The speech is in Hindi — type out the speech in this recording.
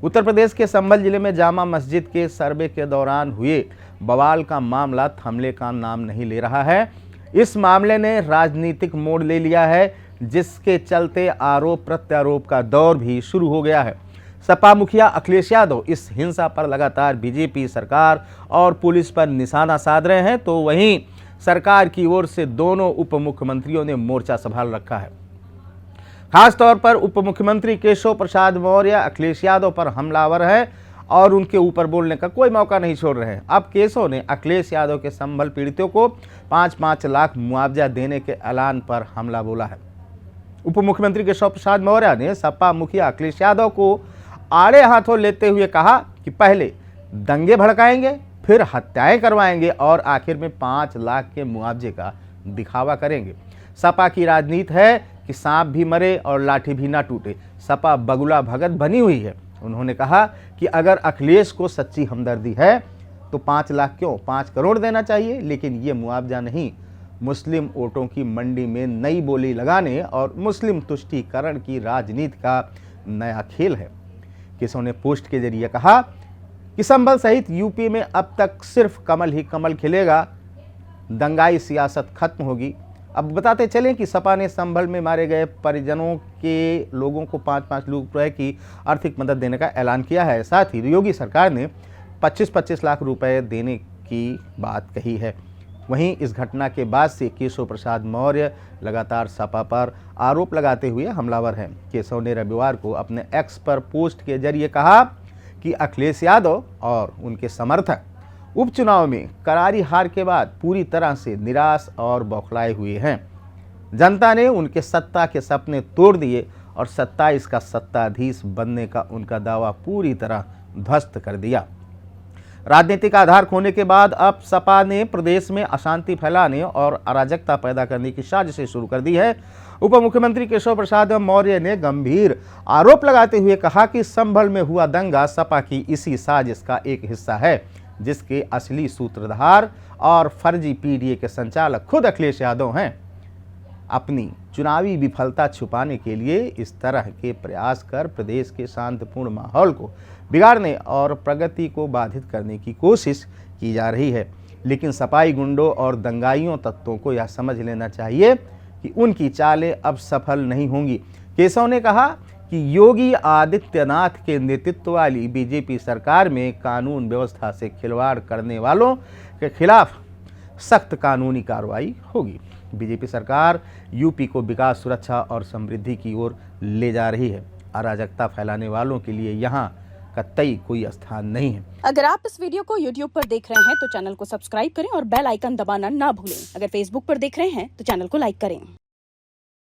उत्तर प्रदेश के संभल जिले में जामा मस्जिद के सर्वे के दौरान हुए बवाल का मामला थमले का नाम नहीं ले रहा है। इस मामले ने राजनीतिक मोड़ ले लिया है, जिसके चलते आरोप प्रत्यारोप का दौर भी शुरू हो गया है। सपा मुखिया अखिलेश यादव इस हिंसा पर लगातार बीजेपी सरकार और पुलिस पर निशाना साध रहे हैं, तो वहीं सरकार की ओर से दोनों उप मुख्यमंत्रियों ने मोर्चा संभाल रखा है। खास तौर पर उप मुख्यमंत्री केशव प्रसाद मौर्य अखिलेश यादव पर हमलावर है और उनके ऊपर बोलने का कोई मौका नहीं छोड़ रहे हैं। अब केशव ने अखिलेश यादव के संभल पीड़ितों को 5-5 लाख मुआवजा देने के ऐलान पर हमला बोला है। उप मुख्यमंत्री केशव प्रसाद मौर्य ने सपा मुखिया अखिलेश यादव को आड़े हाथों लेते हुए कहा कि पहले दंगे भड़काएंगे, फिर हत्याएं करवाएंगे और आखिर में 5 लाख के मुआवजे का दिखावा करेंगे। सपा की राजनीति है कि सांप भी मरे और लाठी भी ना टूटे। सपा बगुला भगत बनी हुई है। उन्होंने कहा कि अगर अखिलेश को सच्ची हमदर्दी है तो 5 लाख क्यों 5 करोड़ देना चाहिए, लेकिन ये मुआवजा नहीं। मुस्लिम वोटों की मंडी में नई बोली लगाने और मुस्लिम तुष्टीकरण की राजनीति का नया खेल है। केशव ने पोस्ट के जरिए कहा कि संभल सहित यूपी में अब तक सिर्फ कमल ही कमल खिलेगा, दंगाई सियासत खत्म होगी। अब बताते चलें कि सपा ने संभल में मारे गए परिजनों के लोगों को 5-5 लाख रुपए की आर्थिक मदद देने का ऐलान किया है। साथ ही योगी सरकार ने 25-25 लाख रुपए देने की बात कही है। वहीं इस घटना के बाद से केशव प्रसाद मौर्य लगातार सपा पर आरोप लगाते हुए हमलावर हैं। केशव ने रविवार को अपने एक्स पर पोस्ट के जरिए कहा कि अखिलेश यादव और उनके समर्थक उपचुनाव में करारी हार के बाद पूरी तरह से निराश और बौखलाए हुए हैं। जनता ने उनके सत्ता के सपने तोड़ दिए और 27 का सत्ताधीश बनने का उनका दावा पूरी तरह ध्वस्त कर दिया। राजनीतिक आधार खोने के बाद अब सपा ने प्रदेश में अशांति फैलाने और अराजकता पैदा करने की साजिशें शुरू कर दी है। उप मुख्यमंत्री केशव प्रसाद मौर्य ने गंभीर आरोप लगाते हुए कहा कि संभल में हुआ दंगा सपा की इसी साजिश का एक हिस्सा है, जिसके असली सूत्रधार और फर्जी पीडीए के संचालक खुद अखिलेश यादव हैं। अपनी चुनावी विफलता छुपाने के लिए इस तरह के प्रयास कर प्रदेश के शांतिपूर्ण माहौल को बिगाड़ने और प्रगति को बाधित करने की कोशिश की जा रही है। लेकिन सपाई गुंडों और दंगाइयों तत्वों को यह समझ लेना चाहिए कि उनकी चालें अब सफल नहीं होंगी। केशव ने कहा कि योगी आदित्यनाथ के नेतृत्व वाली बीजेपी सरकार में कानून व्यवस्था से खिलवाड़ करने वालों के खिलाफ सख्त कानूनी कार्रवाई होगी। बीजेपी सरकार यूपी को विकास, सुरक्षा और समृद्धि की ओर ले जा रही है। अराजकता फैलाने वालों के लिए यहाँ कतई कोई स्थान नहीं है। अगर आप इस वीडियो को YouTube पर देख रहे हैं तो चैनल को सब्सक्राइब करें और बेल आइकन दबाना ना भूलें। अगर Facebook पर देख रहे हैं तो चैनल को लाइक करें।